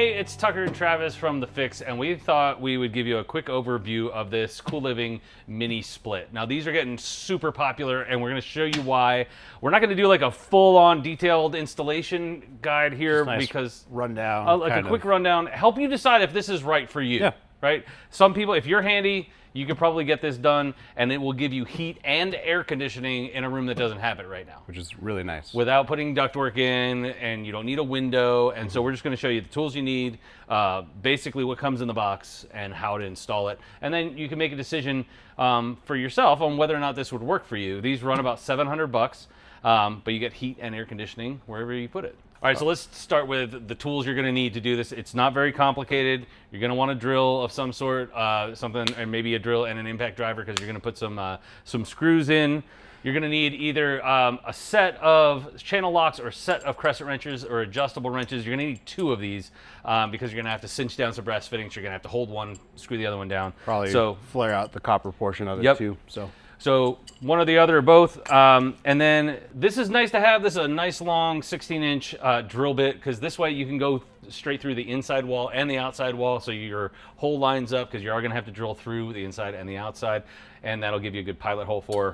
Hey, it's Tucker and Travis from The Fix, and we thought we would give you a quick overview of this Cool Living mini split. Now, these are getting super popular, and we're going to show you why. We're not going to do like a full-on detailed installation guide here because rundown, like a quick rundown, help you decide if this is right for you. Yeah. Right? Some people, if you're handy, you could probably get this done, and it will give you heat and air conditioning in a room that doesn't have it right now. which is really nice. Without putting ductwork in, and you don't need a window. And so we're just going to show you the tools you need, basically what comes in the box, and how to install it. And then you can make a decision for yourself on whether or not this would work for you. These run about $700, but you get heat and air conditioning wherever you put it. All right, so let's start with the tools you're going to need to do this. It's not very complicated. You're going to want a drill of some sort, something, and maybe a drill and an impact driver, because you're going to put some screws in. You're going to need either a set of channel locks or a set of crescent wrenches or adjustable wrenches. You're going to need 2 of these because you're going to have to cinch down some brass fittings. You're going to have to hold one, screw the other one down. Probably flare out the copper portion of it too. So one or the other or both. And then this is nice to have. This is a nice long 16-inch drill bit, because this way you can go straight through the inside wall and the outside wall, so your hole lines up, because you are going to have to drill through the inside and the outside, and that'll give you a good pilot hole for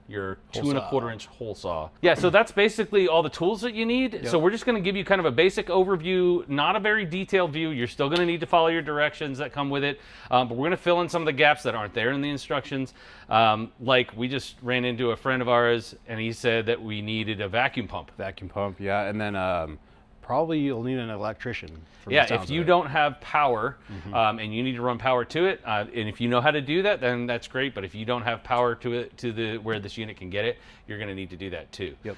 your 2 1/4-inch hole saw. Yeah, so that's basically all the tools that you need. Yep. So we're just going to give you kind of a basic overview, not a very detailed view. You're still going to need to follow your directions that come with it, but we're going to fill in some of the gaps that aren't there in the instructions. Like we just ran into a friend of ours, and he said that we needed a vacuum pump. Vacuum pump, yeah, and then probably you'll need an electrician. Yeah, if you don't have power and you need to run power to it, and if you know how to do that, then that's great. But if you don't have power to it, to where this unit can get it, you're going to need to do that too. Yep.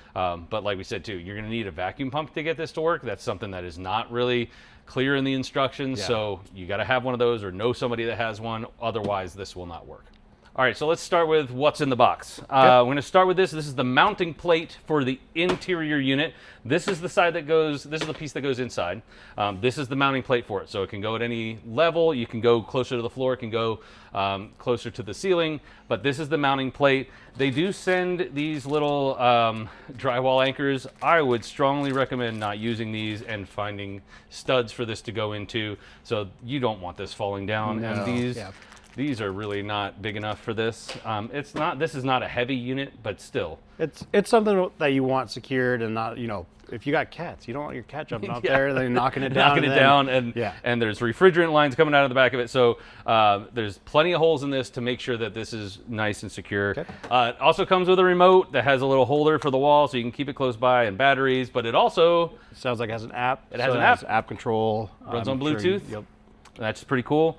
But like we said too, you're going to need a vacuum pump to get this to work. That's something that is not really clear in the instructions. Yeah. So you got to have one of those or know somebody that has one. Otherwise, this will not work. All right, so let's start with what's in the box. We're going to start with this. This is the mounting plate for the interior unit. This is the side that goes, this is the piece that goes inside. This is the mounting plate for it. So it can go at any level. You can go closer to the floor. It can go closer to the ceiling. But this is the mounting plate. They do send these little drywall anchors. I would strongly recommend not using these and finding studs for this to go into. So you don't want this falling down. No. And these are really not big enough for this. This is not a heavy unit, but still. It's something that you want secured, and not, if you got cats, you don't want your cat jumping out there, then knocking it down. And there's refrigerant lines coming out of the back of it. So there's plenty of holes in this to make sure that this is nice and secure. Okay. It also comes with a remote that has a little holder for the wall, so you can keep it close by, and batteries, but it also... sounds like it has an app. It has an app. App control. Runs on Bluetooth. Yep. That's pretty cool.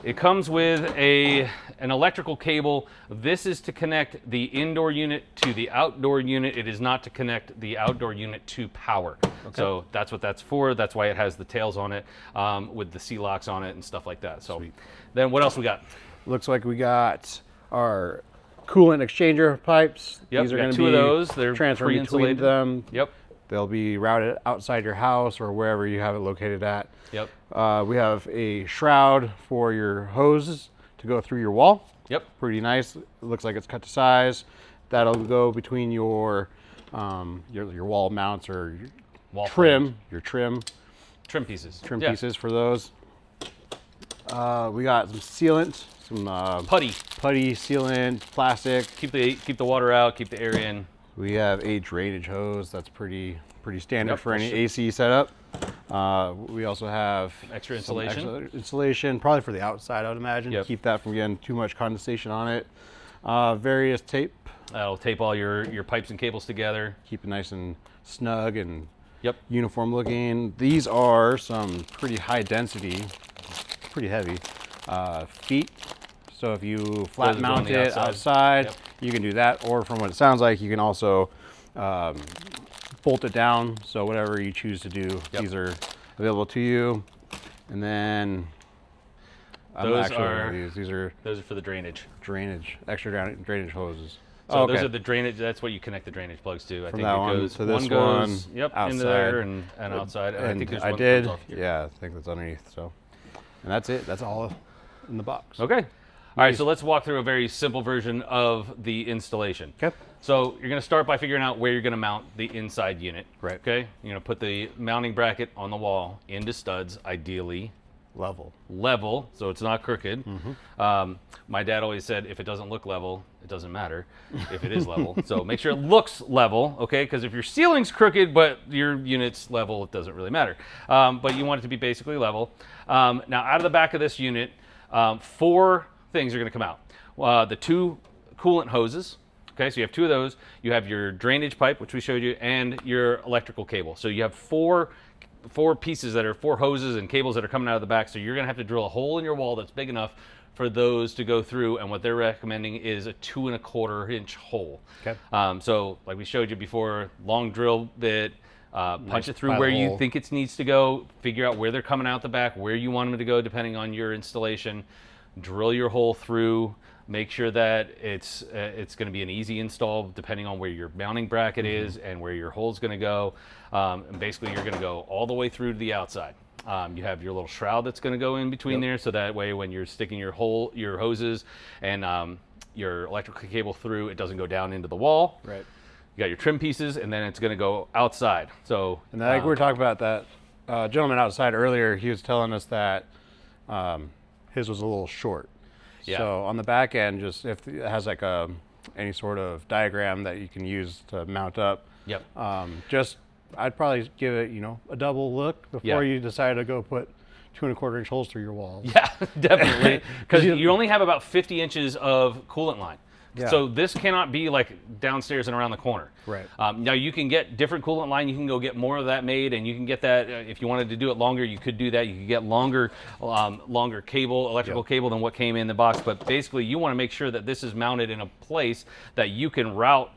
It comes with an electrical cable. This is to connect the indoor unit to the outdoor unit. It is not to connect the outdoor unit to power. Okay. So that's what that's for. That's why it has the tails on it with the C-locks on it and stuff like that. So then what else we got? Looks like we got our coolant exchanger pipes. Yep, these are going to be 2 of those. They're transferring between them. Yep. They'll be routed outside your house or wherever you have it located at. Yep. We have a shroud for your hoses to go through your wall. Yep. Pretty nice. It looks like it's cut to size. That'll go between your wall mounts or your wall trim pieces. Trim pieces for those. We got some sealant, some putty sealant, plastic. Keep the water out, keep the air in. We have a drainage hose. That's pretty standard for any AC setup. We also have extra insulation. Probably for the outside, I would imagine. Yep. Keep that from getting too much condensation on it. Various tape. That'll tape all your pipes and cables together. Keep it nice and snug and uniform looking. These are some pretty high density, pretty heavy feet. So if you flat mount it outside, you can do that. Or from what it sounds like, you can also bolt it down. So whatever you choose to do, these are available to you. And then those are for the drainage. Extra drainage hoses. So those are the drainage. That's what you connect the drainage plugs to. I think that it one goes. to this one goes outside, into there and outside. And I think there's one did. off here. Yeah, I think that's underneath. So, and that's it. That's all in the box. Okay. All right, so let's walk through a very simple version of the installation. Okay. So you're going to start by figuring out where you're going to mount the inside unit. Right. Okay. You're going to put the mounting bracket on the wall into studs, ideally level, so it's not crooked. My dad always said, if it doesn't look level, it doesn't matter if it is level. So make sure it looks level, okay? Because if your ceiling's crooked but your unit's level, it doesn't really matter. But you want it to be basically level. Now, out of the back of this unit, 4 things are going to come out. The 2 coolant hoses. Okay, so you have 2 of those. You have your drainage pipe, which we showed you, and your electrical cable. So you have 4 pieces that are 4 hoses and cables that are coming out of the back. So you're gonna have to drill a hole in your wall that's big enough for those to go through. And what they're recommending is a 2 1/4 inch hole. Okay. So like we showed you before, long drill bit, punch it through where you think it needs to go, figure out where they're coming out the back, where you want them to go depending on your installation, drill your hole through, make sure that it's going to be an easy install depending on where your mounting bracket is and where your hole's going to go. And basically you're going to go all the way through to the outside. You have your little shroud that's going to go in between there, so that way when you're sticking your hoses and your electrical cable through, it doesn't go down into the wall. Right. You got your trim pieces, and then it's going to go outside. So, and like we were talking about that gentleman outside earlier, he was telling us that his was a little short. Yeah. So on the back end, just if it has like any sort of diagram that you can use to mount up. Yep. I'd probably give it, a double look before you decide to go put 2 1/4 inch holes through your walls. Yeah, definitely. Because you only have about 50 inches of coolant line. Yeah. So this cannot be like downstairs and around the corner. Right. Now you can get different coolant line. You can go get more of that made, and you can get that if you wanted to do it longer. You could do that. You could get longer cable, electrical cable than what came in the box. But basically, you want to make sure that this is mounted in a place that you can route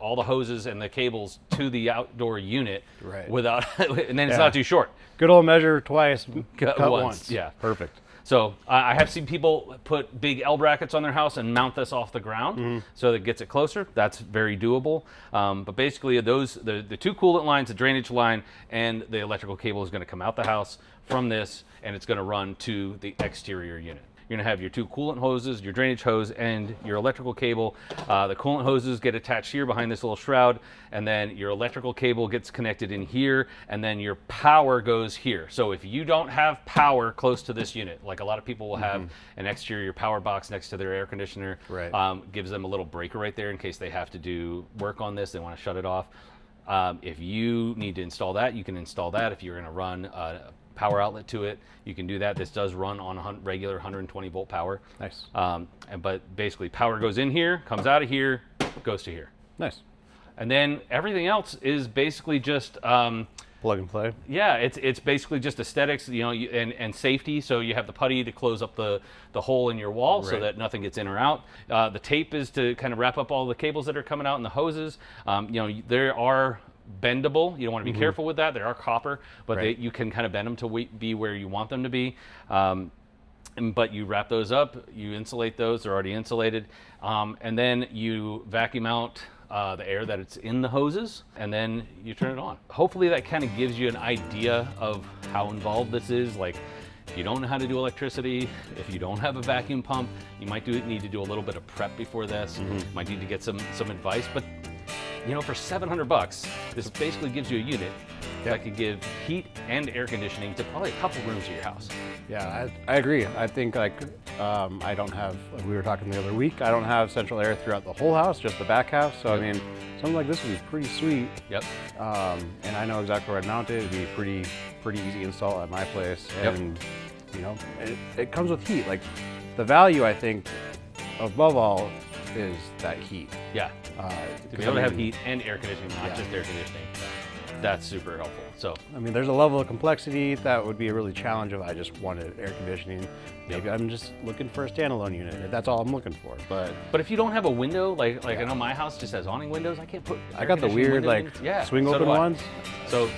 all the hoses and the cables to the outdoor unit without, and then it's not too short. Good old measure twice, cut once. Yeah. Perfect. So I have seen people put big L brackets on their house and mount this off the ground so that it gets it closer. That's very doable. But basically the 2 coolant lines, the drainage line, and the electrical cable is going to come out the house from this, and it's going to run to the exterior unit. You're going to have your 2 coolant hoses, your drainage hose, and your electrical cable. The coolant hoses get attached here behind this little shroud, and then your electrical cable gets connected in here, and then your power goes here. So if you don't have power close to this unit, like a lot of people will have an exterior power box next to their air conditioner, gives them a little breaker right there in case they have to do work on this, they want to shut it off. If you need to install that, you can install that. If you're going to run power outlet to it, you can do that. This does run on regular 120 volt power. Nice. But basically power goes in here, comes out of here, goes to here. Nice. And then everything else is basically just plug and play. Yeah, it's basically just aesthetics, and safety. So you have the putty to close up the hole in your wall so that nothing gets in or out. The tape is to kind of wrap up all the cables that are coming out in the hoses. There are bendable. You don't want to be careful with that. They are copper, but you can kind of bend them to be where you want them to be. But you wrap those up, you insulate those, they're already insulated, and then you vacuum out the air that it's in the hoses, and then you turn it on. Hopefully that kind of gives you an idea of how involved this is. Like, if you don't know how to do electricity, if you don't have a vacuum pump, you might need to do a little bit of prep before this. Might need to get some advice, but for $700, this basically gives you a unit that could give heat and air conditioning to probably a couple rooms of your house. Yeah, I agree. I think I don't have, like we were talking the other week, I don't have central air throughout the whole house, just the back house. So I mean, something like this would be pretty sweet. Yep. And I know exactly where I'd mount it. It'd be pretty easy install at my place. And it comes with heat. Like, the value, I think, above all, is that heat. Yeah. To be able to have heat and air conditioning, not just air conditioning. That's super helpful. So, I mean, there's a level of complexity that would be a really challenge if I just wanted air conditioning. Maybe I'm just looking for a standalone unit. That's all I'm looking for. But if you don't have a window, like I know my house just has awning windows, I can't put. I got the weird swing open ones. So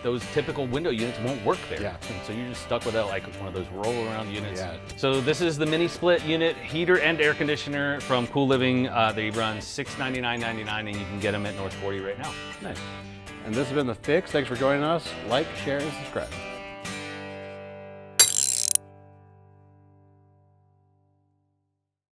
those typical window units won't work there. Yeah. And so you're just stuck with one of those roll around units. Yeah. So this is the mini split unit, heater and air conditioner from Cool Living. They run $699.99, and you can get them at North 40 right now. Nice. And this has been The Fix. Thanks for joining us. Like, share, and subscribe.